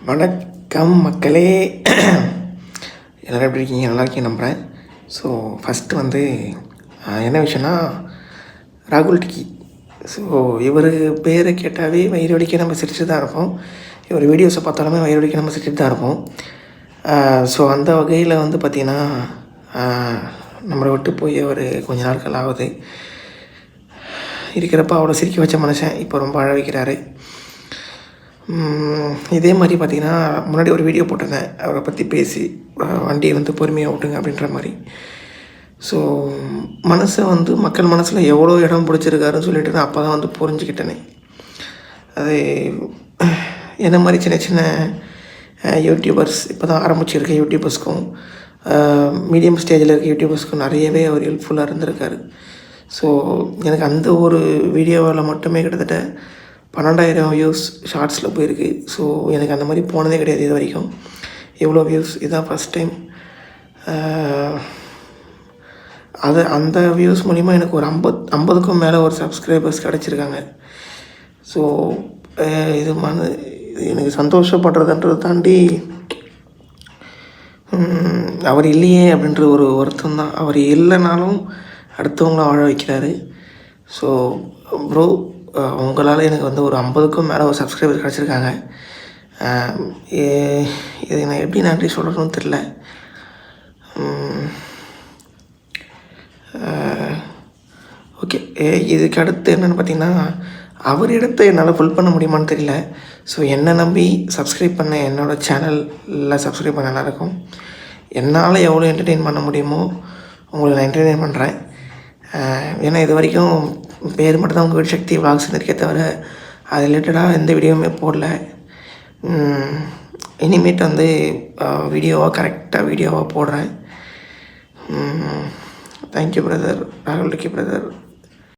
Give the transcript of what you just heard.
வணக்கம் மக்களே. எல்லோரும் எப்படி இருக்கீங்க? நல்லா இருக்கீங்க நம்புகிறேன். ஸோ ஃபஸ்ட்டு வந்து என்ன விஷயம்னா, ராகுல் டிக்கி. ஸோ இவர் பேரை கேட்டாவே வயிறு வலிக்க நம்ம சிரிச்சு தான் இருப்போம். இவர் வீடியோஸை பார்த்தாலுமே வயிறு வலிக்க நம்ம சிரிச்சுட்டு தான் இருப்போம். ஸோ அந்த வகையில் வந்து பார்த்திங்கன்னா, நம்மளை விட்டு போய் ஒரு கொஞ்ச நாட்கள் ஆகுது. இருக்கிறப்ப அவ்வளோ சிரிக்க வச்ச மனுஷன் இப்போ ரொம்ப அழ வைக்கிறாரு. இதே மாதிரி பார்த்திங்கன்னா, முன்னாடி ஒரு வீடியோ போட்டிருந்தேன் அவரை பற்றி பேசி, வண்டியை வந்து பொறுமையாக ஓட்டுங்க அப்படின்ற மாதிரி. ஸோ மனசை வந்து மக்கள் மனசில் எவ்வளோ இடம் பிடிச்சிருக்காருன்னு சொல்லிட்டு நான் அப்போ தான் வந்து புரிஞ்சுக்கிட்டேனே. அது என்ன மாதிரி சின்ன சின்ன யூடியூபர்ஸ் இப்போ தான் ஆரம்பிச்சிருக்க யூடியூபர்ஸ்க்கும் மீடியம் ஸ்டேஜில் இருக்க யூடியூபர்ஸ்க்கும் நிறையவே அவர் ஹெல்ப்ஃபுல்லாக இருந்திருக்காரு. ஸோ எனக்கு அந்த ஒரு வீடியோவில் மட்டுமே கிட்டத்தட்ட 12,000 வியூஸ் ஷார்ட்ஸில் போயிருக்கு. ஸோ எனக்கு அந்த மாதிரி போனதே கிடையாது இது வரைக்கும். எவ்வளோ வியூஸ், இதுதான் ஃபஸ்ட் டைம். அந்த வியூஸ் மூலிமா எனக்கு ஒரு 50க்கும் மேலே ஒரு சப்ஸ்கிரைபர்ஸ் கிடச்சிருக்காங்க. ஸோ இது எனக்கு சந்தோஷப்படுறதுன்றதை தாண்டி அவர் இல்லையே அப்படின்ற ஒரு வருத்தம் தான். அவர் இல்லைனாலும் அடுத்தவங்கள வாழ வைக்கிறாரு. ஸோ ப்ரோ, உங்களால் எனக்கு வந்து ஒரு 50க்கும் மேலே ஒரு சப்ஸ்கிரைபர் கிடச்சிருக்காங்க. இது நான் எப்படி நன்றி சொல்கிறதுன்னு தெரில. ஓகே, இதுக்கு அடுத்து என்னென்னு பார்த்தீங்கன்னா, அவர் இடத்த என்னால் ஃபுல் பண்ண முடியுமான்னு தெரியல. ஸோ என்னை நம்பி சப்ஸ்கிரைப் பண்ண என்னோடய சேனலில் சப்ஸ்கிரைப் பண்ண நல்லாயிருக்கும். என்னால் எவ்வளோ என்டர்டெயின் பண்ண முடியுமோ உங்களை நான் என்டர்டெயின் பண்ணுறேன். ஏன்னா இது வரைக்கும் பேர் மட்டும் தான் உங்கள் வீடு சக்தி விளாக்ஸ்னு இருக்கே தவிர அது ரிலேட்டடாக எந்த வீடியோவுமே போடல. இனிமேட்டு வந்து கரெக்டாக வீடியோவாக போடுறேன். தேங்க்யூ பிரதர், ராகுல் டிக்கி பிரதர்.